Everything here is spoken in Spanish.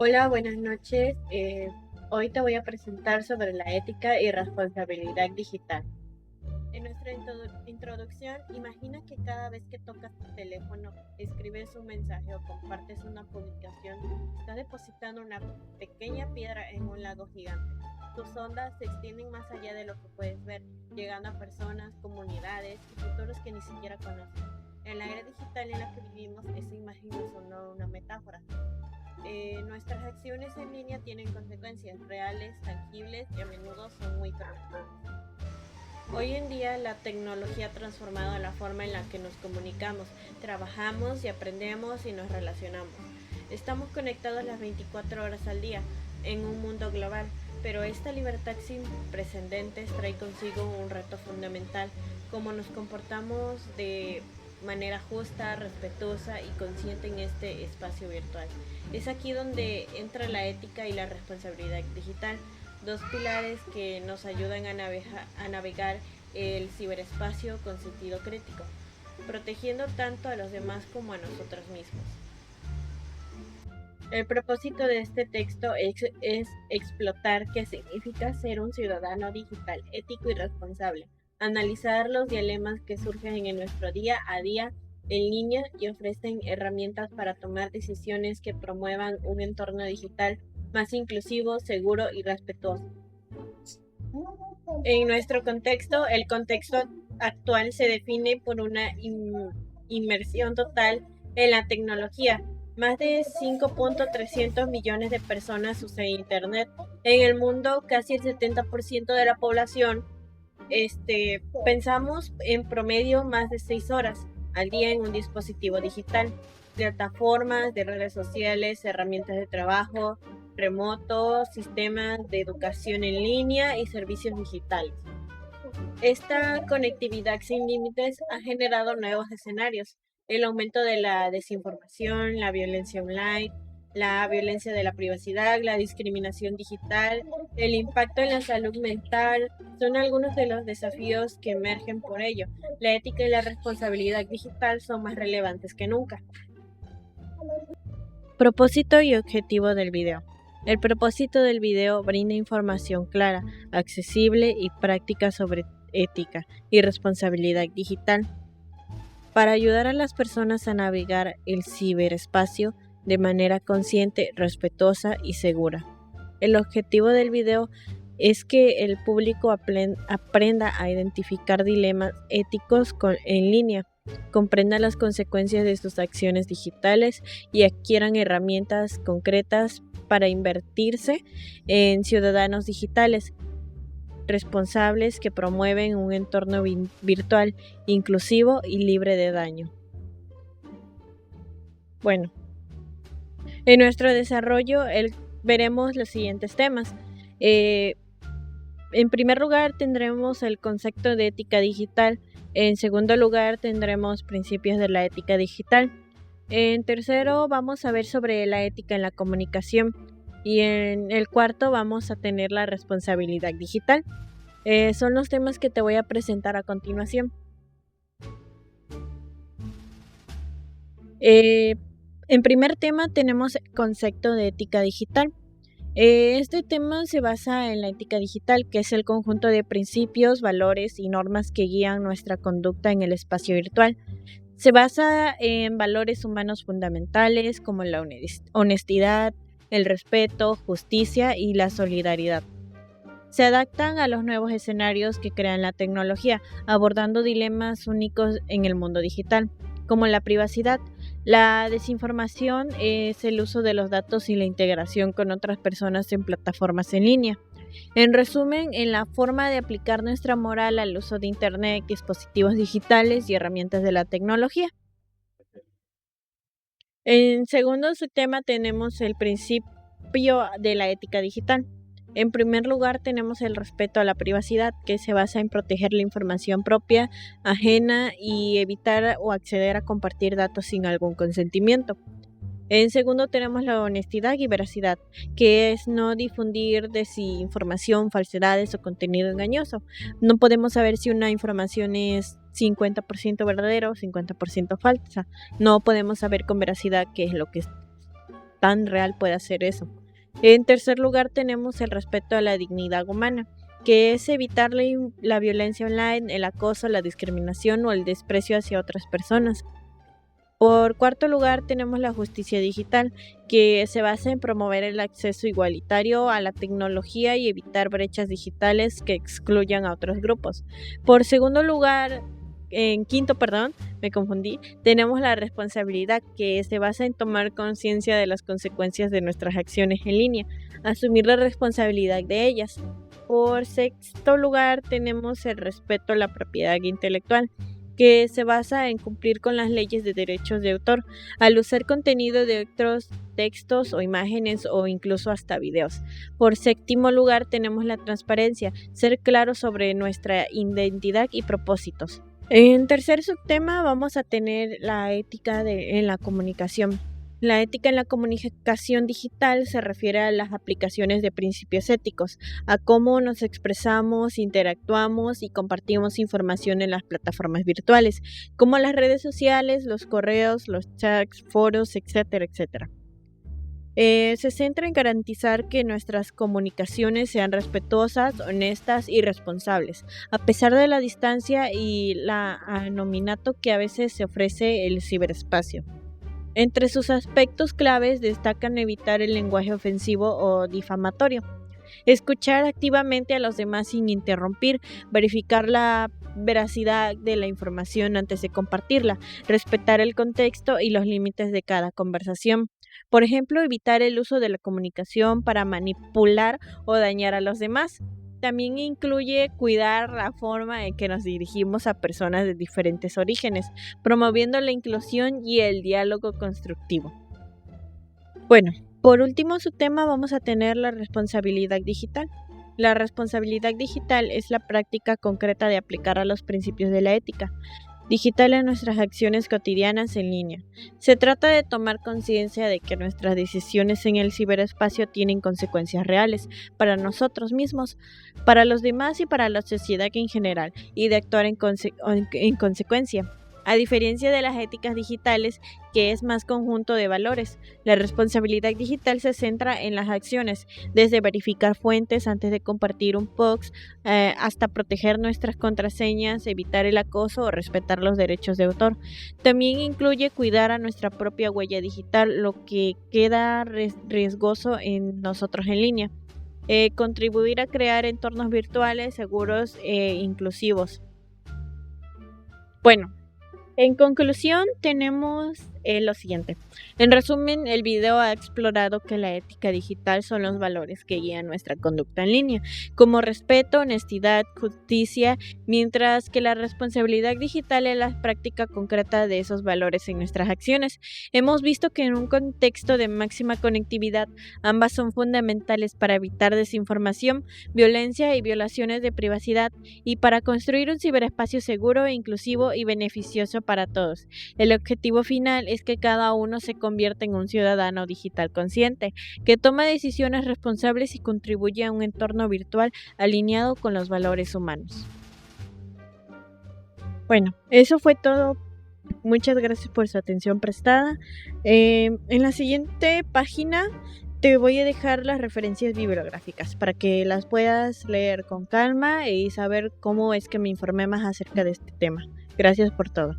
Hola, buenas noches. Hoy te voy a presentar sobre la ética y responsabilidad digital. En nuestra introducción, imagina que cada vez que tocas tu teléfono, escribes un mensaje o compartes una publicación, estás depositando una pequeña piedra en un lago gigante. Tus ondas se extienden más allá de lo que puedes ver, llegando a personas, comunidades y futuros que ni siquiera conoces. En la era digital en la que vivimos, esa imagen no es solo una metáfora. Nuestras acciones en línea tienen consecuencias reales, tangibles y a menudo son muy preocupantes. Hoy en día la tecnología ha transformado la forma en la que nos comunicamos, trabajamos y aprendemos y nos relacionamos. Estamos conectados las 24 horas al día en un mundo global, pero esta libertad sin precedentes trae consigo un reto fundamental: cómo nos comportamos de manera justa, respetuosa y consciente en este espacio virtual. Es aquí donde entra la ética y la responsabilidad digital, dos pilares que nos ayudan a navegar el ciberespacio con sentido crítico, protegiendo tanto a los demás como a nosotros mismos. El propósito de este texto es explotar qué significa ser un ciudadano digital ético y responsable, analizar los dilemas que surgen en nuestro día a día en línea y ofrecen herramientas para tomar decisiones que promuevan un entorno digital más inclusivo, seguro y respetuoso. En nuestro contexto, el contexto actual se define por una inmersión total en la tecnología. Más de 5.300 millones de personas usan Internet. En el mundo, casi el 70% de la población pensamos en promedio más de 6 horas al día en un dispositivo digital. Plataformas de redes sociales, herramientas de trabajo remoto, sistemas de educación en línea y servicios digitales. Esta conectividad sin límites ha generado nuevos escenarios: el aumento de la desinformación, la violencia online, la violencia de la privacidad, la discriminación digital, el impacto en la salud mental, son algunos de los desafíos que emergen por ello. La ética y la responsabilidad digital son más relevantes que nunca. Propósito y objetivo del video. El propósito del video brinda información clara, accesible y práctica sobre ética y responsabilidad digital para ayudar a las personas a navegar el ciberespacio de manera consciente, respetuosa y segura. El objetivo del video es que el público aprenda a identificar dilemas éticos en línea, comprenda las consecuencias de sus acciones digitales y adquieran herramientas concretas para invertirse en ciudadanos digitales responsables que promueven un entorno virtual inclusivo y libre de daño. Bueno, en nuestro desarrollo veremos los siguientes temas. En primer lugar, tendremos el concepto de ética digital. En segundo lugar, tendremos principios de la ética digital. En tercero, vamos a ver sobre la ética en la comunicación. Y en el cuarto, vamos a tener la responsabilidad digital. Son los temas que te voy a presentar a continuación. En primer tema, tenemos el concepto de ética digital. Este tema se basa en la ética digital, que es el conjunto de principios, valores y normas que guían nuestra conducta en el espacio virtual. Se basa en valores humanos fundamentales como la honestidad, el respeto, justicia y la solidaridad. Se adaptan a los nuevos escenarios que crean la tecnología, abordando dilemas únicos en el mundo digital, como la privacidad. La desinformación es el uso de los datos y la integración con otras personas en plataformas en línea. En resumen, en la forma de aplicar nuestra moral al uso de Internet, dispositivos digitales y herramientas de la tecnología. En segundo subtema tenemos el principio de la ética digital. En primer lugar tenemos el respeto a la privacidad, que se basa en proteger la información propia, ajena y evitar o acceder a compartir datos sin algún consentimiento. En segundo tenemos la honestidad y veracidad, que es no difundir desinformación, falsedades o contenido engañoso. No podemos saber si una información es 50% verdadera o 50% falsa. No podemos saber con veracidad qué es lo que es. tan real puede ser eso. En tercer lugar tenemos el respeto a la dignidad humana, que es evitar la violencia online, el acoso, la discriminación o el desprecio hacia otras personas. Por cuarto lugar, tenemos la justicia digital, que se basa en promover el acceso igualitario a la tecnología y evitar brechas digitales que excluyan a otros grupos. Por segundo lugar, en quinto, perdón, me confundí, tenemos la responsabilidad, que se basa en tomar conciencia de las consecuencias de nuestras acciones en línea, asumir la responsabilidad de ellas. Por sexto lugar, tenemos el respeto a la propiedad intelectual, que se basa en cumplir con las leyes de derechos de autor al usar contenido de otros textos o imágenes o incluso hasta videos. Por séptimo lugar tenemos la transparencia, ser claros sobre nuestra identidad y propósitos. En tercer subtema vamos a tener la ética en la comunicación. La ética en la comunicación digital se refiere a las aplicaciones de principios éticos, a cómo nos expresamos, interactuamos y compartimos información en las plataformas virtuales, como las redes sociales, los correos, los chats, foros, etcétera, etcétera. Se centra en garantizar que nuestras comunicaciones sean respetuosas, honestas y responsables, a pesar de la distancia y la anonimato que a veces se ofrece el ciberespacio. Entre sus aspectos claves destacan evitar el lenguaje ofensivo o difamatorio, escuchar activamente a los demás sin interrumpir, verificar la veracidad de la información antes de compartirla, respetar el contexto y los límites de cada conversación. Por ejemplo, evitar el uso de la comunicación para manipular o dañar a los demás. También incluye cuidar la forma en que nos dirigimos a personas de diferentes orígenes, promoviendo la inclusión y el diálogo constructivo. Bueno, por último subtema vamos a tener la responsabilidad digital. La responsabilidad digital es la práctica concreta de aplicar a los principios de la ética digital en nuestras acciones cotidianas en línea. Se trata de tomar conciencia de que nuestras decisiones en el ciberespacio tienen consecuencias reales para nosotros mismos, para los demás y para la sociedad en general, y de actuar en consecuencia. A diferencia de las éticas digitales, que es más conjunto de valores, la responsabilidad digital se centra en las acciones, desde verificar fuentes antes de compartir un post, hasta proteger nuestras contraseñas, evitar el acoso o respetar los derechos de autor. También incluye cuidar a nuestra propia huella digital, lo que queda riesgoso en nosotros en línea. Contribuir a crear entornos virtuales seguros e inclusivos. Bueno, en conclusión, tenemos lo siguiente. En resumen, el video ha explorado que la ética digital son los valores que guían nuestra conducta en línea, como respeto, honestidad, justicia, mientras que la responsabilidad digital es la práctica concreta de esos valores en nuestras acciones. Hemos visto que en un contexto de máxima conectividad, ambas son fundamentales para evitar desinformación, violencia y violaciones de privacidad, y para construir un ciberespacio seguro, inclusivo y beneficioso para todos. El objetivo final es que cada uno se convierta en un ciudadano digital consciente, que toma decisiones responsables y contribuye a un entorno virtual alineado con los valores humanos. Bueno, eso fue todo. Muchas gracias por su atención prestada. En la siguiente página te voy a dejar las referencias bibliográficas para que las puedas leer con calma y saber cómo es que me informé más acerca de este tema. Gracias por todo.